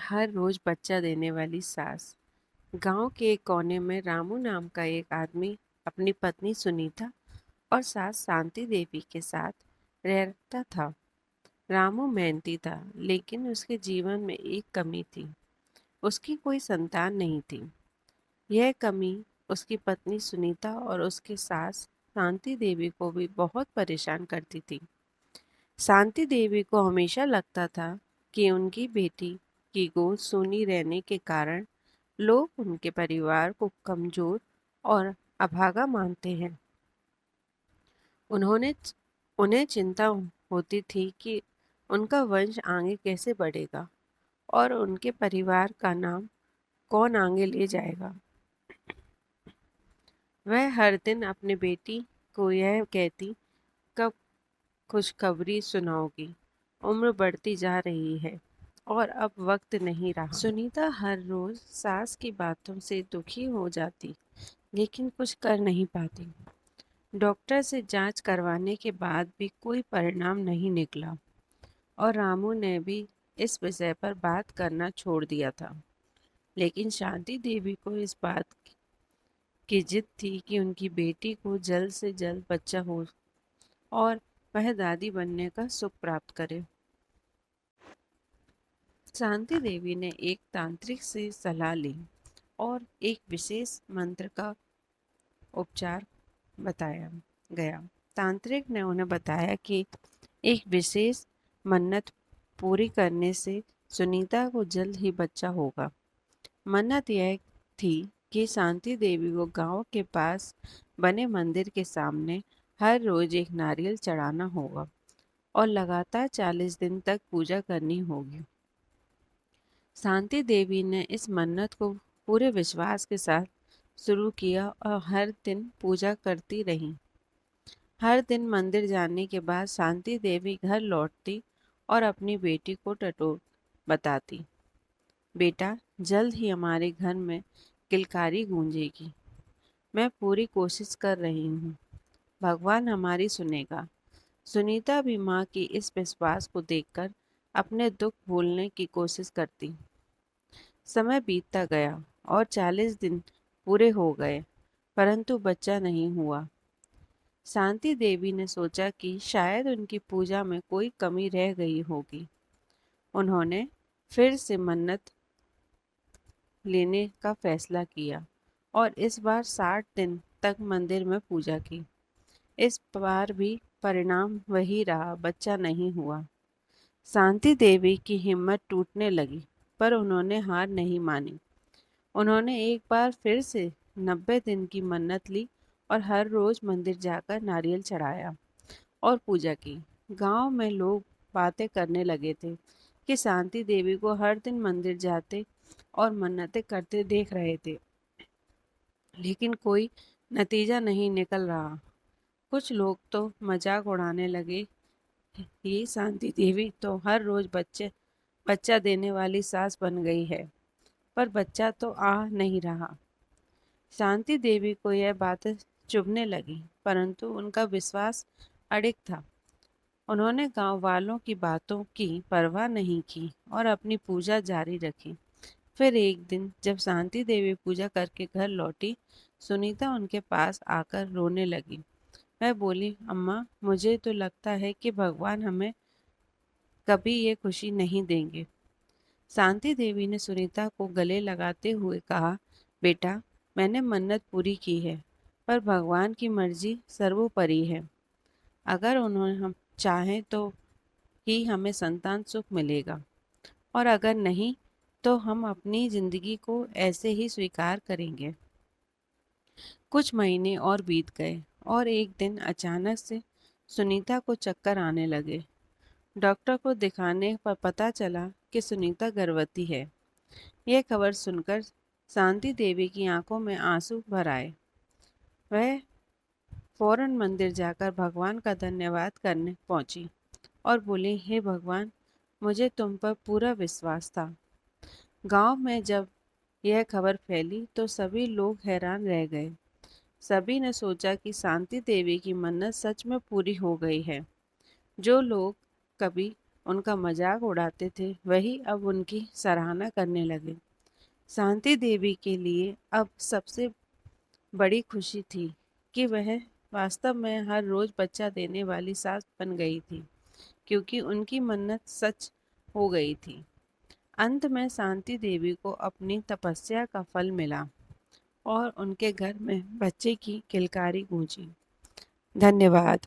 हर रोज बच्चा देने वाली सास। गांव के एक कोने में रामू नाम का एक आदमी अपनी पत्नी सुनीता और सास शांति देवी के साथ रहता था। रामू मेहनती था, लेकिन उसके जीवन में एक कमी थी। उसकी कोई संतान नहीं थी। यह कमी उसकी पत्नी सुनीता और उसके सास शांति देवी को भी बहुत परेशान करती थी। शांति देवी को हमेशा लगता था कि उनकी बेटी की गोद सूनी रहने के कारण लोग उनके परिवार को कमजोर और अभागा मानते हैं। उन्होंने उन्हें चिंता होती थी कि उनका वंश आगे कैसे बढ़ेगा और उनके परिवार का नाम कौन आगे ले जाएगा। वह हर दिन अपनी बेटी को यह कहती, कब खुशखबरी सुनाओगी? उम्र बढ़ती जा रही है और अब वक्त नहीं रहा। सुनीता हर रोज सास की बातों से दुखी हो जाती, लेकिन कुछ कर नहीं पाती। डॉक्टर से जांच करवाने के बाद भी कोई परिणाम नहीं निकला और रामू ने भी इस विषय पर बात करना छोड़ दिया था। लेकिन शांति देवी को इस बात की जिद थी कि उनकी बेटी को जल्द से जल्द बच्चा हो और वह दादी बनने का सुख प्राप्त करे। शांति देवी ने एक तांत्रिक से सलाह ली और एक विशेष मंत्र का उपचार बताया गया। तांत्रिक ने उन्हें बताया कि एक विशेष मन्नत पूरी करने से सुनीता को जल्द ही बच्चा होगा। मन्नत यह थी कि शांति देवी को गांव के पास बने मंदिर के सामने हर रोज एक नारियल चढ़ाना होगा और लगातार 40 दिन तक पूजा करनी होगी। शांति देवी ने इस मन्नत को पूरे विश्वास के साथ शुरू किया और हर दिन पूजा करती रही। हर दिन मंदिर जाने के बाद शांति देवी घर लौटती और अपनी बेटी को टटोल बताती, बेटा, जल्द ही हमारे घर में किलकारी गूंजेगी। मैं पूरी कोशिश कर रही हूँ, भगवान हमारी सुनेगा। सुनीता भी माँ की इस विश्वास को देखकर अपने दुख भूलने की कोशिश करती। समय बीतता गया और 40 दिन पूरे हो गए, परंतु बच्चा नहीं हुआ। शांति देवी ने सोचा कि शायद उनकी पूजा में कोई कमी रह गई होगी। उन्होंने फिर से मन्नत लेने का फैसला किया और इस बार 60 दिन तक मंदिर में पूजा की। इस बार भी परिणाम वही रहा, बच्चा नहीं हुआ। शांति देवी की हिम्मत टूटने लगी, पर उन्होंने हार नहीं मानी। उन्होंने एक बार फिर से 90 दिन की मन्नत ली और हर रोज मंदिर जाकर नारियल चढ़ाया और पूजा की। गांव में लोग बातें करने लगे थे कि शांति देवी को हर दिन मंदिर जाते और मन्नतें करते देख रहे थे, लेकिन कोई नतीजा नहीं निकल रहा। कुछ लोग तो मजाक उड़ाने लगे, ये शांति देवी तो हर रोज बच्चा देने वाली सास बन गई है, पर बच्चा तो आ नहीं रहा। शांति देवी को यह बातें चुभने लगी, परंतु उनका विश्वास अडिग था। उन्होंने गांव वालों की बातों की परवाह नहीं की और अपनी पूजा जारी रखी। फिर एक दिन जब शांति देवी पूजा करके घर लौटी, सुनीता उनके पास आकर रोने लगी। वह बोली, अम्मा, मुझे तो लगता है कि भगवान हमें कभी ये खुशी नहीं देंगे। शांति देवी ने सुनीता को गले लगाते हुए कहा, बेटा, मैंने मन्नत पूरी की है, पर भगवान की मर्जी सर्वोपरि है। अगर उन्होंने हम चाहें तो ही हमें संतान सुख मिलेगा, और अगर नहीं तो हम अपनी जिंदगी को ऐसे ही स्वीकार करेंगे। कुछ महीने और बीत गए और एक दिन अचानक से सुनीता को चक्कर आने लगे। डॉक्टर को दिखाने पर पता चला कि सुनीता गर्भवती है। यह खबर सुनकर शांति देवी की आंखों में आंसू भर आए। वह फौरन मंदिर जाकर भगवान का धन्यवाद करने पहुंची और बोली, हे भगवान, मुझे तुम पर पूरा विश्वास था। गांव में जब यह खबर फैली तो सभी लोग हैरान रह गए। सभी ने सोचा कि शांति देवी की मन्नत सच में पूरी हो गई है। जो लोग कभी उनका मजाक उड़ाते थे, वही अब उनकी सराहना करने लगे। शांति देवी के लिए अब सबसे बड़ी खुशी थी कि वह वास्तव में हर रोज बच्चा देने वाली सास बन गई थी, क्योंकि उनकी मन्नत सच हो गई थी। अंत में शांति देवी को अपनी तपस्या का फल मिला और उनके घर में बच्चे की किलकारी गूंजी। धन्यवाद।